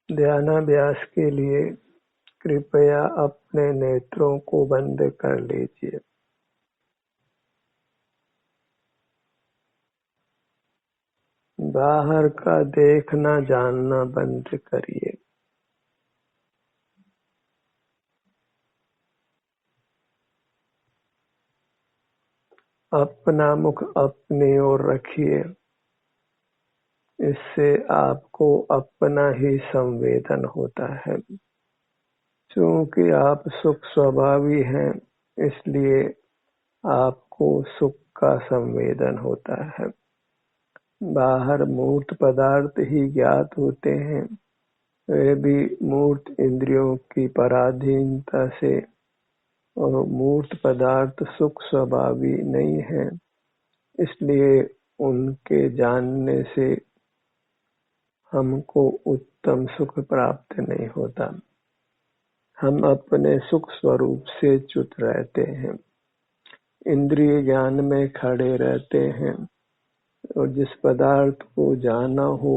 ध्यानाभ्यास के लिए कृपया अपने नेत्रों को बंद कर लीजिए। बाहर का देखना जानना बंद करिए। अपना मुख अपनी ओर रखिए। इससे आपको अपना ही संवेदन होता है। चूंकि आप सुख स्वभावी हैं, इसलिए आपको सुख का संवेदन होता है। बाहर मूर्त पदार्थ ही ज्ञात होते हैं, वे भी मूर्त इंद्रियों की पराधीनता से, और मूर्त पदार्थ सुख स्वभावी नहीं है, इसलिए उनके जानने से हमको उत्तम सुख प्राप्त नहीं होता। हम अपने सुख स्वरूप से च्युत रहते हैं, इंद्रिय ज्ञान में खड़े रहते हैं, और जिस पदार्थ को जाना हो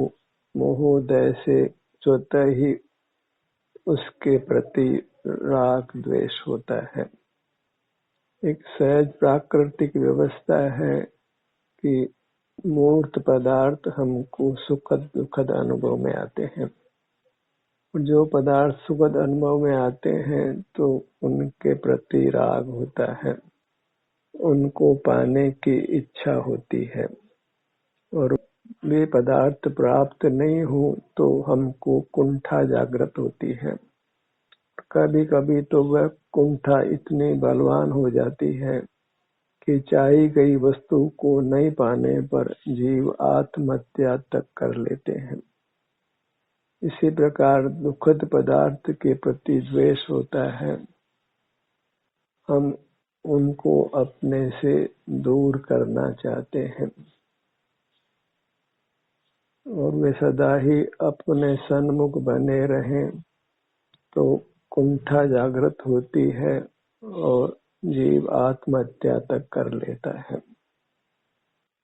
मोहोदय से स्वतः ही उसके प्रति राग द्वेष होता है। एक सहज प्राकृतिक व्यवस्था है कि मूर्त पदार्थ हमको सुखद दुखद अनुभव में आते हैं। जो पदार्थ सुखद अनुभव में आते हैं तो उनके प्रति राग होता है, उनको पाने की इच्छा होती है, और वे पदार्थ प्राप्त नहीं हो तो हमको कुंठा जागृत होती है। कभी कभी तो वह कुंठा इतनी बलवान हो जाती है कि चाही गई वस्तु को नहीं पाने पर जीव आत्महत्या तक कर लेते हैं। इसी प्रकार दुखद पदार्थ के प्रति द्वेष होता है। हम उनको अपने से दूर करना चाहते हैं, और वे सदा ही अपने सन्मुख बने रहें तो कुंठा जागृत होती है और जीव आत्महत्या तक कर लेता है।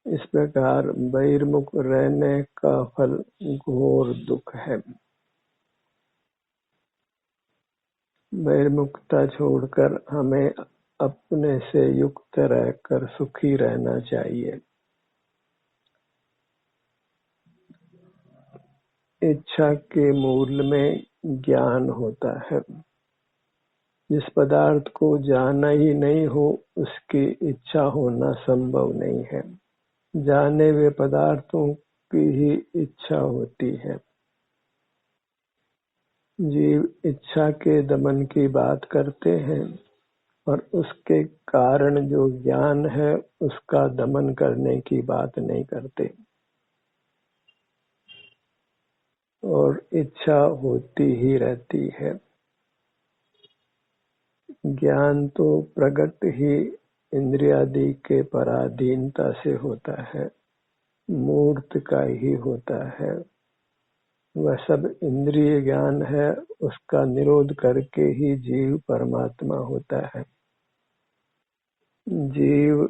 इस प्रकार बहिर्मुख रहने का फल घोर दुख है। बहिर्मुखता छोड़कर हमें अपने से युक्त रहकर सुखी रहना चाहिए। इच्छा के मूल में ज्ञान होता है। जिस पदार्थ को जाना ही नहीं हो, उसकी इच्छा होना संभव नहीं है। जाने हुए पदार्थों की ही इच्छा होती है। जीव इच्छा के दमन की बात करते हैं, और उसके कारण जो ज्ञान है उसका दमन करने की बात नहीं करते, और इच्छा होती ही रहती है। ज्ञान तो प्रगट ही इंद्रियादि के पराधीनता से होता है, मूर्त का ही होता है। वह सब इंद्रिय ज्ञान है, उसका निरोध करके ही जीव परमात्मा होता है। जीव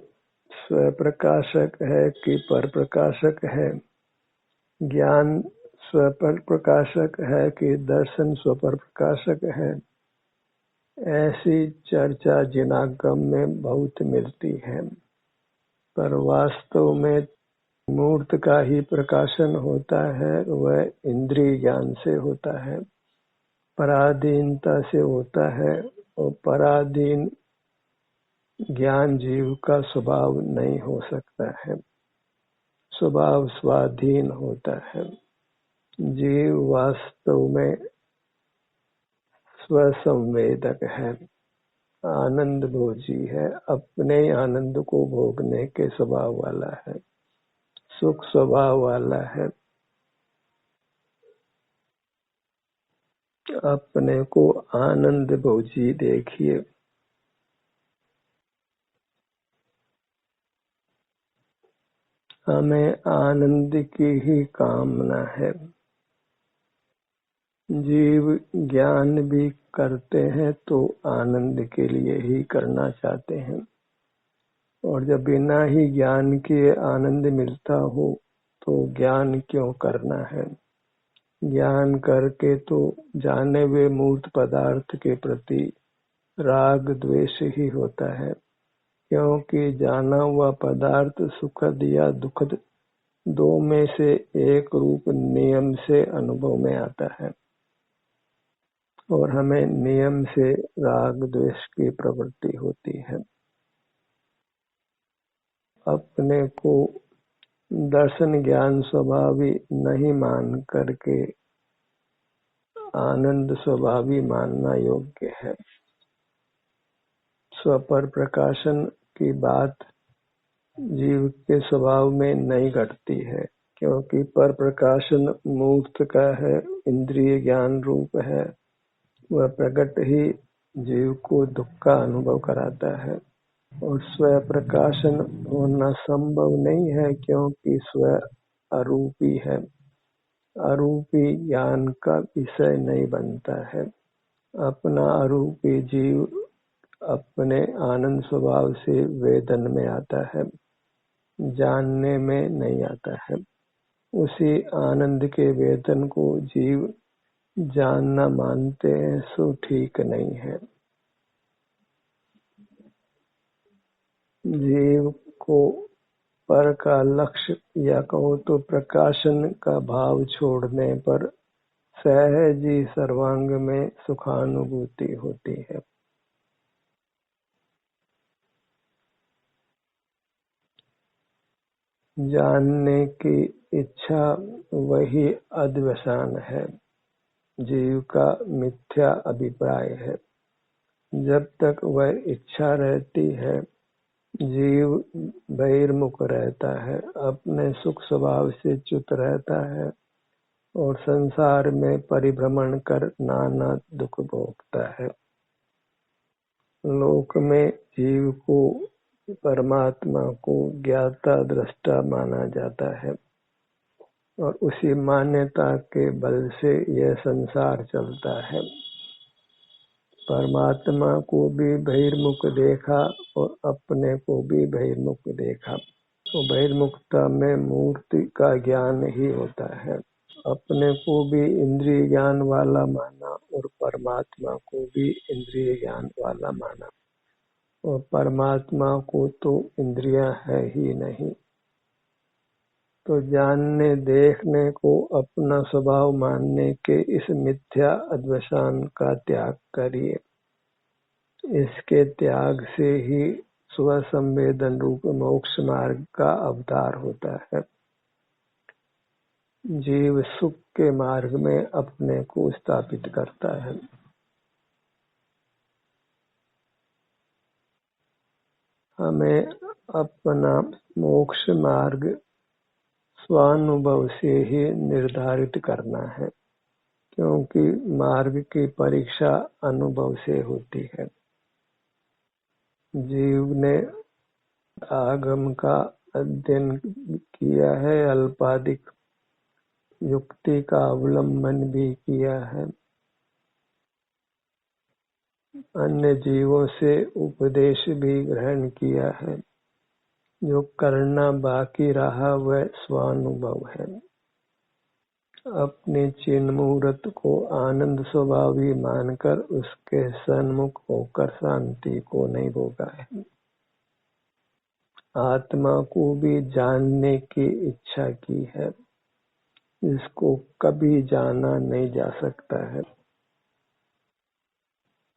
स्वप्रकाशक है कि परप्रकाशक है, ज्ञान स्वपर प्रकाशक है कि दर्शन स्वपर प्रकाशक है, ऐसी चर्चा जिनागम में बहुत मिलती है। पर वास्तव में मूर्त का ही प्रकाशन होता है, वह इंद्रिय ज्ञान से होता है, पराधीनता से होता है, और पराधीन ज्ञान जीव का स्वभाव नहीं हो सकता है। स्वभाव स्वाधीन होता है। जीव वास्तव में स्वसंवेदक है, आनंद भोजी है, अपने आनंद को भोगने के स्वभाव वाला है, सुख स्वभाव वाला है। अपने को आनंद भोजी देखिए। हमें आनंद की ही कामना है। जीव ज्ञान भी करते हैं तो आनंद के लिए ही करना चाहते हैं, और जब बिना ही ज्ञान के आनंद मिलता हो तो ज्ञान क्यों करना है। ज्ञान करके तो जाने हुए मूर्त पदार्थ के प्रति राग द्वेष ही होता है, क्योंकि जाना हुआ पदार्थ सुखद या दुखद दो में से एक रूप नियम से अनुभव में आता है और हमें नियम से राग द्वेष की प्रवृत्ति होती है। अपने को दर्शन ज्ञान स्वभावी नहीं मान करके आनंद स्वभावी मानना योग्य है। स्वपर प्रकाशन की बात जीव के स्वभाव में नहीं घटती है, क्योंकि पर प्रकाशन मूर्त का है, इंद्रिय ज्ञान रूप है। वह प्रकट ही जीव को दुख का अनुभव कराता है और स्व प्रकाशन होना संभव नहीं है, क्योंकि स्व अरूपी है। अरूपी ज्ञान का विषय नहीं बनता है। अपना अरूपी जीव अपने आनंद स्वभाव से वेदन में आता है, जानने में नहीं आता है। उसी आनंद के वेदन को जीव जानना मानते हैं, सो ठीक नहीं है। जीव को पर का लक्ष्य या कहो तो प्रकाशन का भाव छोड़ने पर सहज ही सर्वांग में सुखानुभूति होती है। जानने की इच्छा वही अध्यवसान है, जीव का मिथ्या अभिप्राय है। जब तक वह इच्छा रहती है, जीव बहिर्मुख रहता है, अपने सुख स्वभाव से च्युत रहता है और संसार में परिभ्रमण कर नाना दुख भोगता है। लोक में जीव को परमात्मा को ज्ञाता दृष्टा माना जाता है और उसी मान्यता के बल से यह संसार चलता है। परमात्मा को भी बहिर्मुख देखा और अपने को भी बहिर्मुख देखा, तो बहिर्मुखता में मूर्ति का ज्ञान ही होता है। अपने को भी इंद्रिय ज्ञान वाला माना और परमात्मा को भी इंद्रिय ज्ञान वाला माना, और परमात्मा को तो इंद्रियां है ही नहीं। तो जानने देखने को अपना स्वभाव मानने के इस मिथ्या अध्यवसान का त्याग करिए। इसके त्याग से ही स्व संवेदन रूप मोक्ष मार्ग का अवतार होता है। जीव सुख के मार्ग में अपने को स्थापित करता है। हमें अपना मोक्ष मार्ग स्वानुभव से ही निर्धारित करना है, क्योंकि मार्ग की परीक्षा अनुभव से होती है। जीव ने आगम का अध्ययन किया है, अल्पाधिक युक्ति का अवलंबन भी किया है, अन्य जीवों से उपदेश भी ग्रहण किया है। जो करना बाकी रहा वह स्वानुभव है। अपने चिन्ह मुहूर्त को आनंद स्वभावी मानकर उसके सन्मुख होकर शांति को नहीं भोगा है। आत्मा को भी जानने की इच्छा की है, इसको कभी जाना नहीं जा सकता है,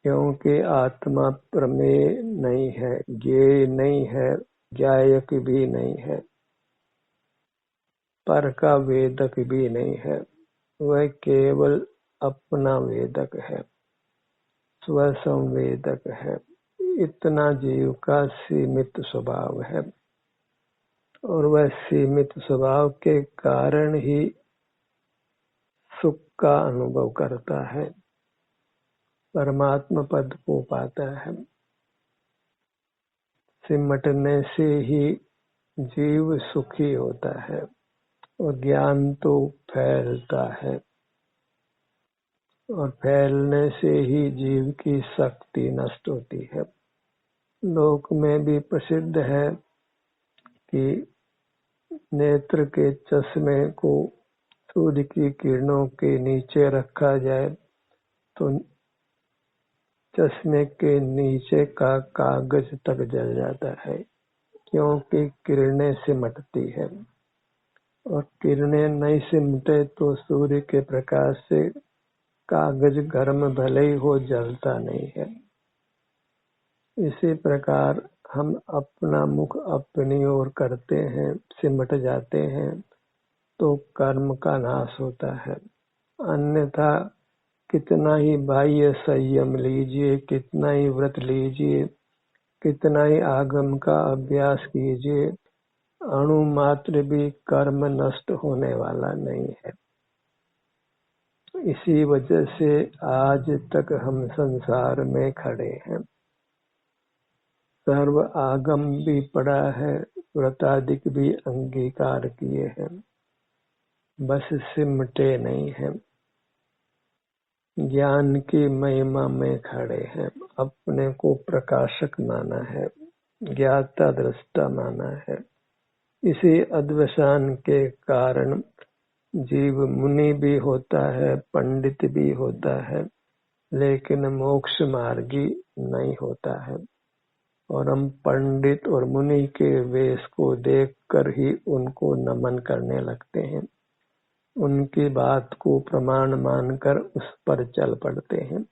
क्योंकि आत्मा प्रमेय नहीं है, ज्ञेय नहीं है, ज्ञायक भी नहीं है, पर का वेदक भी नहीं है। वह केवल अपना वेदक है, स्वसंवेदक है। इतना जीव का सीमित स्वभाव है और वह सीमित स्वभाव के कारण ही सुख का अनुभव करता है, परमात्मा पद को पाता है। सिमटने से ही जीव सुखी होता है और ज्ञान तो फैलता है, और फैलने से ही जीव की शक्ति नष्ट होती है। लोक में भी प्रसिद्ध है कि नेत्र के चश्मे को सूर्य की किरणों के नीचे रखा जाए तो चश्मे के नीचे का कागज तक जल जाता है, क्योंकि किरणें सिमटती है, और किरणें नहीं सिमटे तो सूर्य के प्रकाश से कागज गर्म भले ही हो, जलता नहीं है। इसी प्रकार हम अपना मुख अपनी ओर करते हैं, सिमट जाते हैं, तो कर्म का नाश होता है। अन्यथा कितना ही बाह्य संयम लीजिए, कितना ही व्रत लीजिए, कितना ही आगम का अभ्यास कीजिए, अणु मात्र भी कर्म नष्ट होने वाला नहीं है। इसी वजह से आज तक हम संसार में खड़े हैं। सर्व आगम भी पड़ा है, व्रतादिक भी अंगीकार किए हैं, बस सिमटे नहीं हैं। ज्ञान की महिमा में खड़े हैं, अपने को प्रकाशक माना है, ज्ञाता दृष्टा माना है। इसी अद्वसान के कारण जीव मुनि भी होता है, पंडित भी होता है, लेकिन मोक्ष मार्गी नहीं होता है। और हम पंडित और मुनि के वेश को देखकर ही उनको नमन करने लगते हैं, उनकी बात को प्रमाण मानकर उस पर चल पड़ते हैं।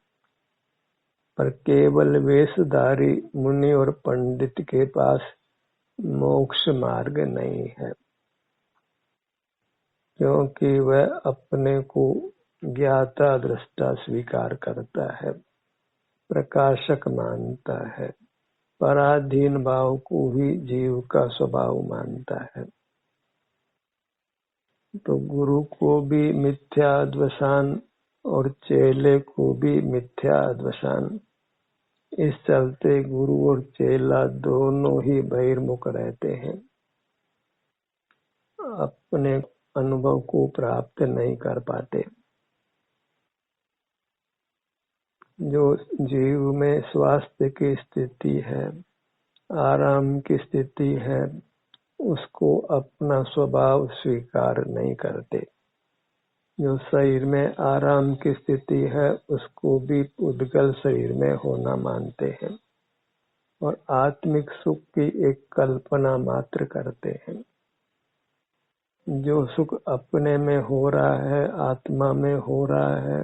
पर केवल वेशधारी मुनि और पंडित के पास मोक्ष मार्ग नहीं है, क्योंकि वह अपने को ज्ञाता दृष्टा स्वीकार करता है, प्रकाशक मानता है, पराधीन भाव को ही जीव का स्वभाव मानता है। तो गुरु को भी मिथ्या अद्वसान और चेले को भी मिथ्या अद्वसान। इस चलते गुरु और चेला दोनों ही बहिर्मुख रहते हैं, अपने अनुभव को प्राप्त नहीं कर पाते। जो जीव में स्वास्थ्य की स्थिति है, आराम की स्थिति है, उसको अपना स्वभाव स्वीकार नहीं करते। जो शरीर में आराम की स्थिति है, उसको भी उद्गल शरीर में होना मानते हैं और आत्मिक सुख की एक कल्पना मात्र करते हैं। जो सुख अपने में हो रहा है, आत्मा में हो रहा है,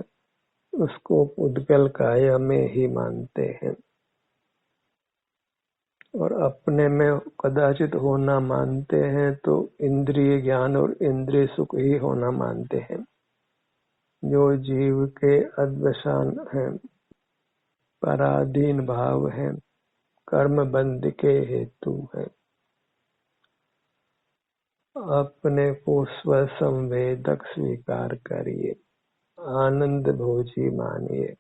उसको उद्गल काया में ही मानते हैं और अपने में कदाचित होना मानते हैं तो इंद्रिय ज्ञान और इंद्रिय सुख ही होना मानते हैं, जो जीव के अद्वसान है, पराधीन भाव है, कर्म बंध के हेतु है। अपने को स्वसंवेदक स्वीकार करिए, आनंद भोजी मानिए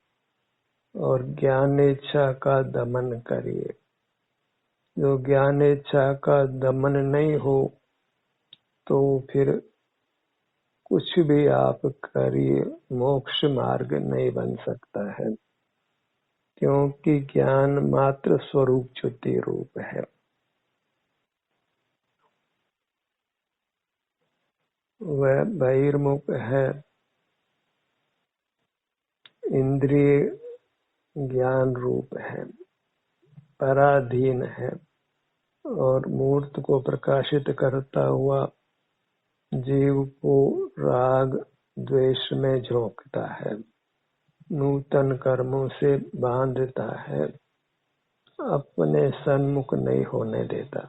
और ज्ञानेच्छा का दमन करिए। जो ज्ञानेच्छा का दमन नहीं हो तो फिर कुछ भी आप करिए, मोक्ष मार्ग नहीं बन सकता है, क्योंकि ज्ञान मात्र स्वरूप च्युति रूप है। वह बहिर्मुख है, इंद्रिय ज्ञान रूप है, पराधीन है और मूर्त को प्रकाशित करता हुआ जीव को राग द्वेष में झोंकता है, नूतन कर्मों से बांधता है, अपने सन्मुख नहीं होने देता।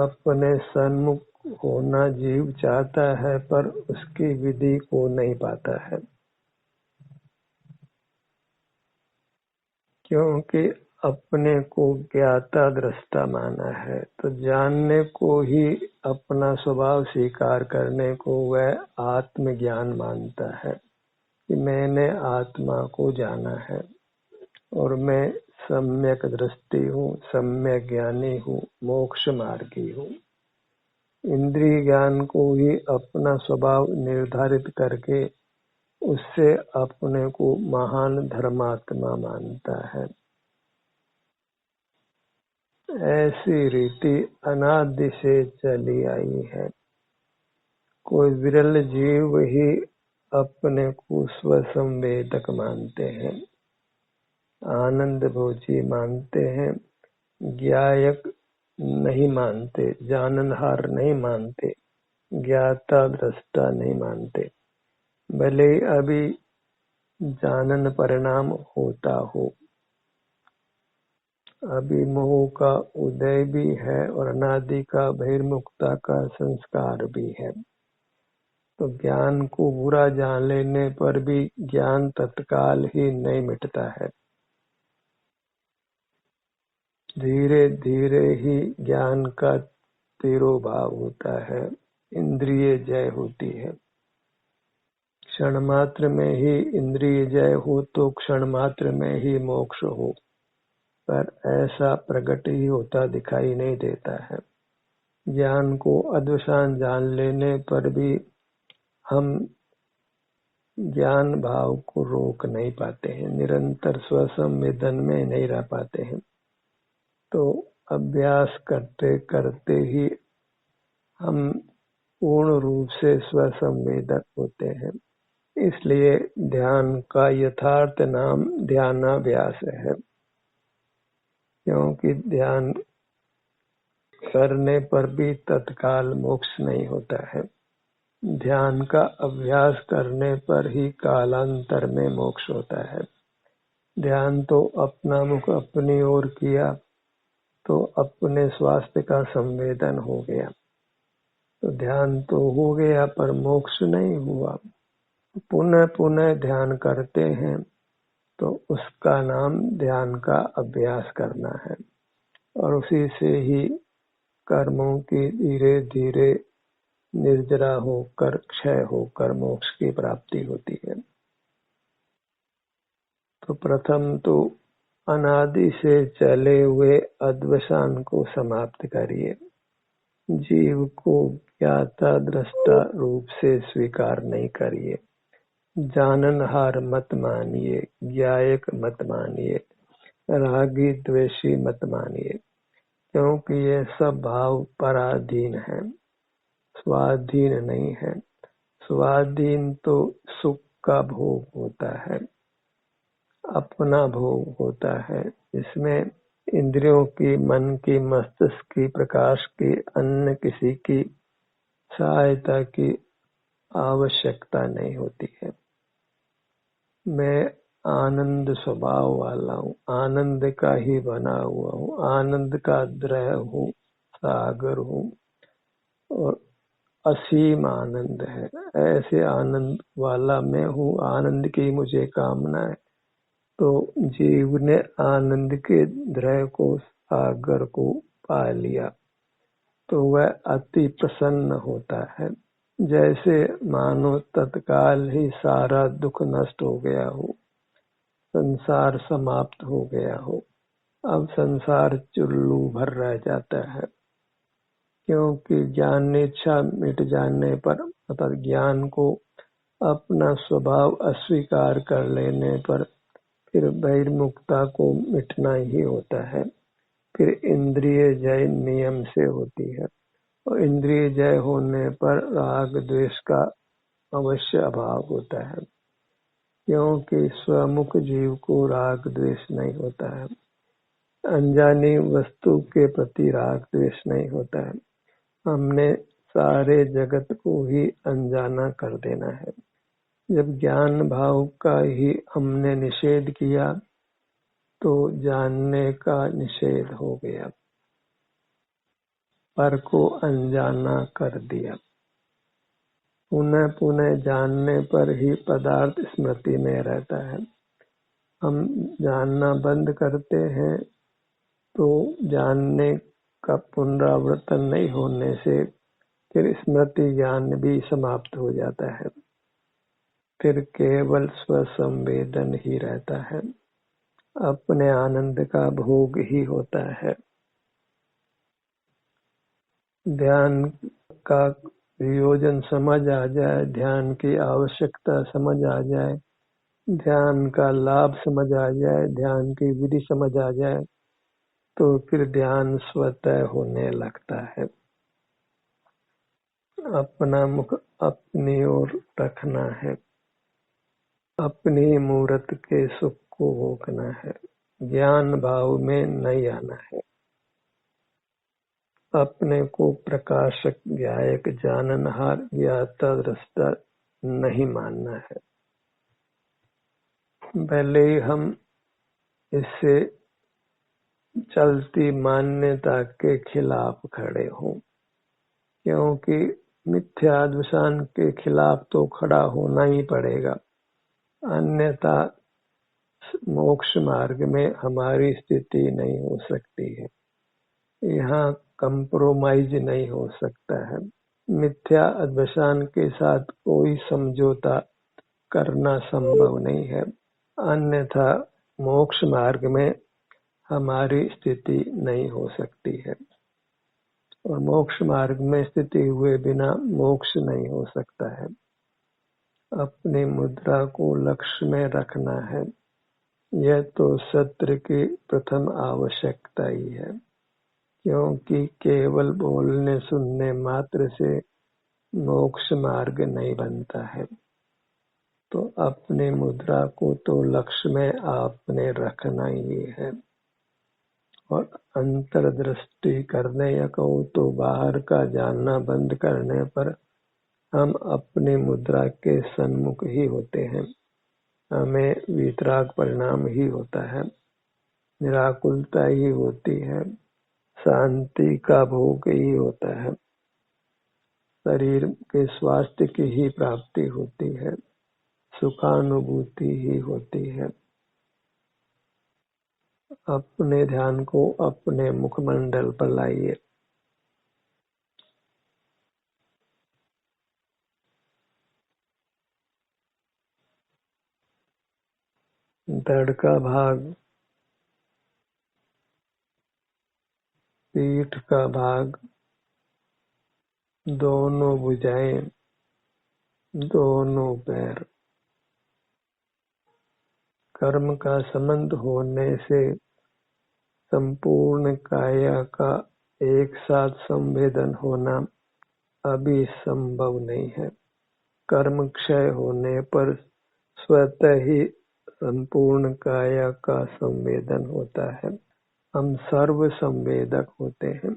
अपने सन्मुख होना जीव चाहता है, पर उसकी विधि को नहीं पाता है, क्योंकि अपने को ज्ञाता दृष्टा माना है। तो जानने को ही अपना स्वभाव स्वीकार करने को वह आत्मज्ञान मानता है कि मैंने आत्मा को जाना है और मैं सम्यक दृष्टि हूँ, सम्यक ज्ञानी हूँ, मोक्ष मार्गी हूँ। इंद्रिय ज्ञान को ही अपना स्वभाव निर्धारित करके उससे अपने को महान धर्मात्मा मानता है। ऐसी रीति अनादि से चली आई है। कोई विरल जीव ही अपने को स्वसंवेदक मानते हैं, आनंद भोजी मानते हैं, ज्ञायक नहीं मानते, जाननहार नहीं मानते, ज्ञाता दृष्टा नहीं मानते। भले अभी जानन परिणाम होता हो, अभी मोह का उदय भी है और अनादि का बहिर्मुखता का संस्कार भी है। तो ज्ञान को बुरा जान लेने पर भी ज्ञान तत्काल ही नहीं मिटता है, धीरे धीरे ही ज्ञान का तिरोभाव होता है, इंद्रिय जय होती है। क्षण मात्र में ही इंद्रिय जय हो तो क्षण मात्र में ही मोक्ष हो, पर ऐसा प्रकट ही होता दिखाई नहीं देता है। ज्ञान को अद्वसान जान लेने पर भी हम ज्ञान भाव को रोक नहीं पाते हैं, निरंतर स्वसंवेदन में नहीं रह पाते हैं। तो अभ्यास करते करते ही हम पूर्ण रूप से स्वसंवेदक होते हैं। इसलिए ध्यान का यथार्थ नाम ध्यानाभ्यास है, क्योंकि ध्यान करने पर भी तत्काल मोक्ष नहीं होता है। ध्यान का अभ्यास करने पर ही कालांतर में मोक्ष होता है। ध्यान तो अपना मुख अपनी ओर किया तो अपने स्वास्थ्य का संवेदन हो गया, तो ध्यान तो हो गया पर मोक्ष नहीं हुआ। पुनः पुनः ध्यान करते हैं तो उसका नाम ध्यान का अभ्यास करना है, और उसी से ही कर्मों की धीरे धीरे निर्जरा होकर क्षय होकर मोक्ष की प्राप्ति होती है। तो प्रथम तो अनादि से चले हुए अद्वसान को समाप्त करिए, जीव को ज्ञाता दृष्टा रूप से स्वीकार नहीं करिए, जाननहार मत मानिए, ज्ञायक मत मानिए, रागी द्वेषी मत मानिए, क्योंकि ये सब भाव पराधीन है, स्वाधीन नहीं है। स्वाधीन तो सुख का भोग होता है, अपना भोग होता है, जिसमें इंद्रियों की, मन की, मस्तिष्क की, प्रकाश की, अन्य किसी की सहायता की आवश्यकता नहीं होती है। मैं आनंद स्वभाव वाला हूँ, आनंद का ही बना हुआ हूँ, आनंद का द्रह हूँ, सागर हूँ, और असीम आनंद है। ऐसे आनंद वाला मैं हूँ, आनंद की मुझे कामना है। तो जीव ने आनंद के द्रह को, सागर को पा लिया तो वह अति प्रसन्न होता है, जैसे मानो तत्काल ही सारा दुख नष्ट हो गया हो, संसार समाप्त हो गया हो। अब संसार चुल्लू भर रह जाता है, क्योंकि ज्ञान इच्छा मिट जाने पर, अर्थात ज्ञान को अपना स्वभाव अस्वीकार कर लेने पर फिर बहिर्मुखता को मिटना ही होता है। फिर इंद्रिय जय नियम से होती है, और इंद्रिय जय होने पर राग द्वेष का अवश्य अभाव होता है, क्योंकि स्वमुख जीव को राग द्वेष नहीं होता है, अनजानी वस्तु के प्रति राग द्वेष नहीं होता है। हमने सारे जगत को ही अनजाना कर देना है। जब ज्ञान भाव का ही हमने निषेध किया तो जानने का निषेध हो गया, पर को अनजाना कर दिया। पुनः पुनः जानने पर ही पदार्थ स्मृति में रहता है। हम जानना बंद करते हैं तो जानने का पुनरावर्तन नहीं होने से फिर स्मृति ज्ञान भी समाप्त हो जाता है, फिर केवल स्वसंवेदन ही रहता है, अपने आनंद का भोग ही होता है। ध्यान का प्रयोजन समझ आ जाए, ध्यान की आवश्यकता समझ आ जाए, ध्यान का लाभ समझ आ जाए, ध्यान की विधि समझ आ जाए, तो फिर ध्यान स्वतः होने लगता है। अपना मुख अपनी ओर रखना है, अपनी मूरत के सुख को भोगना है, ज्ञान भाव में नहीं आना है, अपने को प्रकाशक ज्ञायक जाननहार ज्ञाता दृष्टा नहीं मानना है। भले ही हम इससे चलती मान्यता के खिलाफ खड़े हों, क्योंकि मिथ्या दर्शन के खिलाफ तो खड़ा होना ही पड़ेगा, अन्यथा मोक्ष मार्ग में हमारी स्थिति नहीं हो सकती है। यहाँ कंप्रोमाइज नहीं हो सकता है। मिथ्या दर्शन के साथ कोई समझौता करना संभव नहीं है, अन्यथा मोक्ष मार्ग में हमारी स्थिति नहीं हो सकती है, और मोक्ष मार्ग में स्थिति हुए बिना मोक्ष नहीं हो सकता है। अपनी मुद्रा को लक्ष्य में रखना है, यह तो सत्र की प्रथम आवश्यकता ही है, क्योंकि केवल बोलने सुनने मात्र से मोक्ष मार्ग नहीं बनता है। तो अपनी मुद्रा को तो लक्ष्य में आपने रखना ही है, और अंतर्दृष्टि करने या कहो तो बाहर का जानना बंद करने पर हम अपनी मुद्रा के सन्मुख ही होते हैं, हमें वितराग परिणाम ही होता है, निराकुलता ही होती है, शांति का भोग ही होता है, शरीर के स्वास्थ्य की ही प्राप्ति होती है, सुखानुभूति ही होती है। अपने ध्यान को अपने मुखमंडल पर लाइए। धड़ का भाग, पीठ का भाग, दोनों भुजाएं, दोनों पैर। कर्म का संबंध होने से संपूर्ण काया का एक साथ संवेदन होना अभी संभव नहीं है। कर्म क्षय होने पर स्वतः ही संपूर्ण काया का संवेदन होता है। हम सर्व संवेदक होते हैं।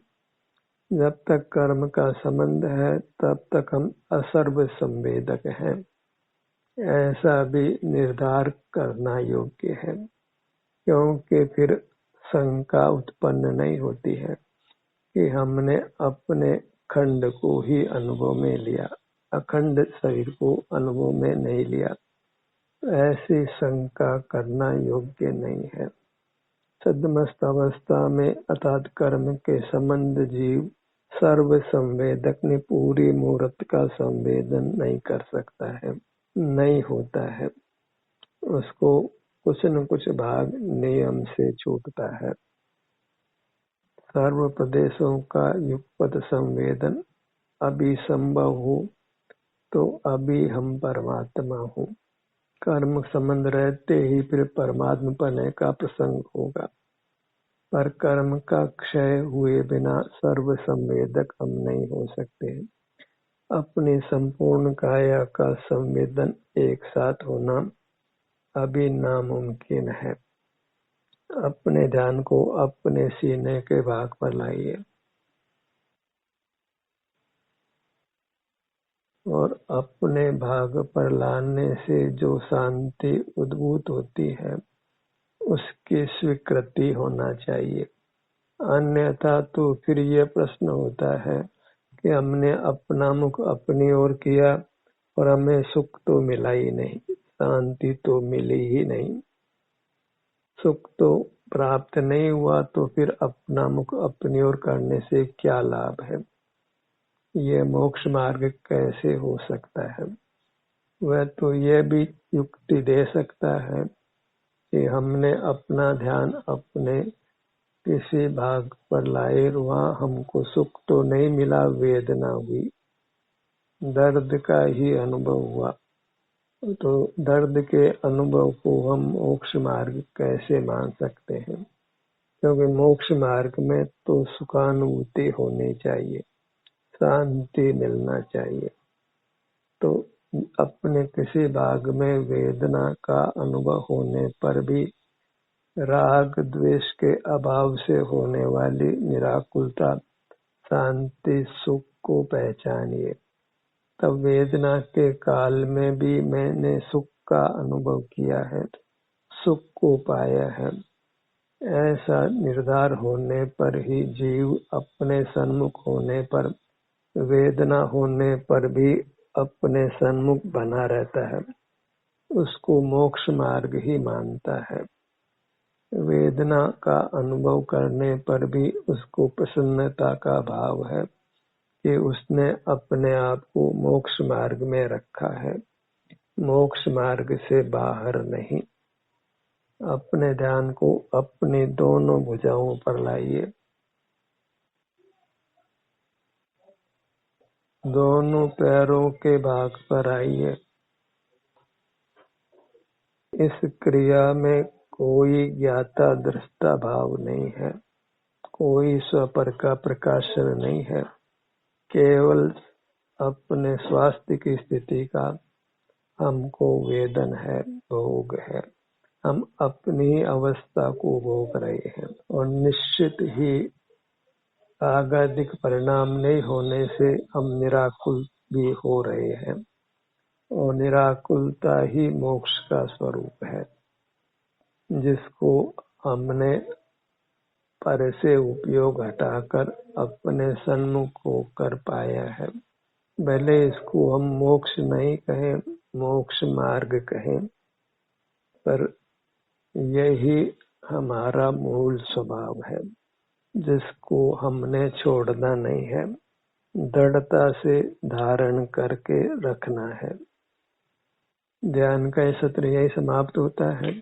जब तक कर्म का संबंध है तब तक हम असर्व संवेदक हैं, ऐसा भी निर्धार करना योग्य है, क्योंकि फिर शंका उत्पन्न नहीं होती है कि हमने अपने खंड को ही अनुभव में लिया, अखंड शरीर को अनुभव में नहीं लिया। ऐसी शंका करना योग्य नहीं है। सद्मस्त अवस्था में अर्थात कर्म के संबंध जीव सर्व संवेदक ने पूरी मूर्त का संवेदन नहीं कर सकता है, नहीं होता है, उसको कुछ न कुछ भाग नियम से छूटता है। सर्व प्रदेशों का युगपत संवेदन अभी संभव हो तो अभी हम परमात्मा हो। कर्म संबंध रहते ही फिर परमात्मा बनने का प्रसंग होगा, पर कर्म का क्षय हुए बिना सर्व संवेदक हम नहीं हो सकते। अपनी संपूर्ण काया का संवेदन एक साथ होना अभी नामुमकिन है। अपने ध्यान को अपने सीने के भाग पर लाइए और अपने भाग पर लाने से जो शांति उद्भूत होती है उसकी स्वीकृति होना चाहिए। अन्यथा तो फिर यह प्रश्न होता है कि हमने अपना मुख अपनी ओर किया और हमें सुख तो मिला ही नहीं, शांति तो मिली ही नहीं, सुख तो प्राप्त नहीं हुआ, तो फिर अपना मुख अपनी ओर करने से क्या लाभ है? यह मोक्ष मार्ग कैसे हो सकता है? वह तो यह भी युक्ति दे सकता है कि हमने अपना ध्यान अपने किसी भाग पर लाए, वहाँ हमको सुख तो नहीं मिला, वेदना हुई, दर्द का ही अनुभव हुआ। तो दर्द के अनुभव को हम मोक्ष मार्ग कैसे मान सकते हैं? क्योंकि मोक्ष मार्ग में तो सुखानुभूति होनी चाहिए, शांति मिलना चाहिए। तो अपने किसी भाग में वेदना का अनुभव होने पर भी राग द्वेष के अभाव से होने वाली निराकुलता, शांति, सुख को पहचानिए। तब वेदना के काल में भी मैंने सुख का अनुभव किया है, सुख को पाया है, ऐसा निर्धार होने पर ही जीव अपने सन्मुख होने पर, वेदना होने पर भी अपने सन्मुख बना रहता है, उसको मोक्ष मार्ग ही मानता है। वेदना का अनुभव करने पर भी उसको प्रसन्नता का भाव है कि उसने अपने आप को मोक्ष मार्ग में रखा है, मोक्ष मार्ग से बाहर नहीं। अपने ध्यान को अपनी दोनों भुजाओं पर लाइए, दोनों पैरों के भाग पर आइए। इस क्रिया में कोई ज्ञाता दृष्टा भाव नहीं है, कोई स्वपर का प्रकाशन नहीं है, केवल अपने स्वास्थ्य की स्थिति का हमको वेदन है, भोग है। हम अपनी अवस्था को भोग रहे हैं और निश्चित ही आगादिक परिणाम नहीं होने से हम निराकुल भी हो रहे हैं और निराकुलता ही मोक्ष का स्वरूप है, जिसको हमने पर से उपयोग हटाकर अपने सन्मुख होकर पाया है। भले इसको हम मोक्ष नहीं कहें, मोक्ष मार्ग कहें, पर यही हमारा मूल स्वभाव है, जिसको हमने छोड़ना नहीं है, दृढ़ता से धारण करके रखना है। ध्यान का सत्र यही समाप्त होता है।